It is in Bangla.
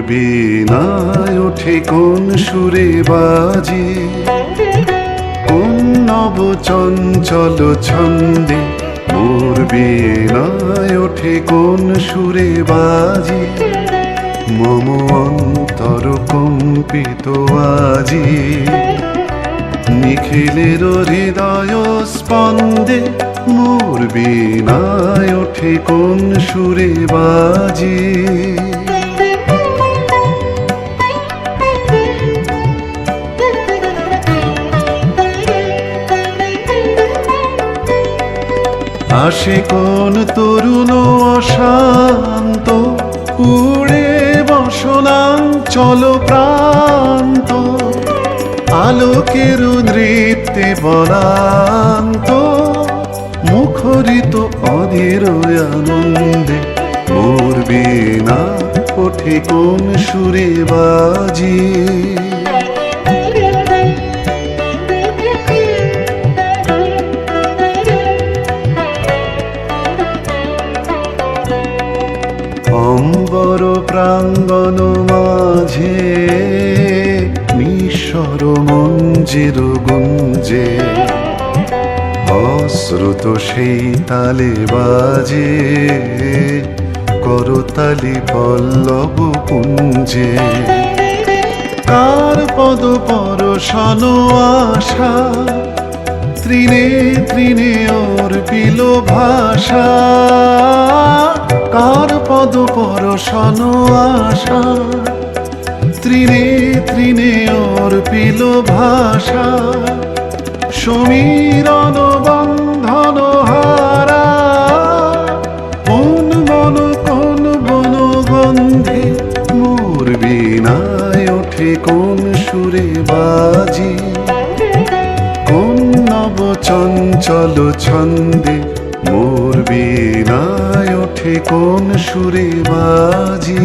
বীণায় ওঠে কোন সুরে বাজে, কোন নব চঞ্চল ছন্দে মোর বীণায় ওঠে কোন সুরে বাজে। মম অন্তর কম্পিত আজি, নিখিলের হৃদয় স্পন্দে মোর বীণায় ওঠে কোন সুরে বাজে। আসে কোন তরুণ অশান্ত, উড়ে বসনাঞ্চল প্রান্ত, আলোকের নৃত্যে বলান্ত, মুখরিত অধীর আনন্দে মোর বীণা ওঠে কোন সুরে বাজে। অম্বর প্রাঙ্গণ মাঝে নিঃস্বর মঞ্জির গুঞ্জে, অশ্রুত সেই তালে বাজে করতালি পল্লব কুঞ্জে। কার পদ পরশন আশা, তৃণে তৃণে অর্পিল ভাষা। কার পদ পরশন আশা, তৃণে তৃণে অর্পিল ভাষা। সমীরণ বন্ধন হারা, কোন বন গন্ধে মোর বীণায় ওঠে কোন সুরে বাজে। কোন নব চঞ্চল ছন্দে মোর বীণায় ওঠে কোন সুরে বাজে।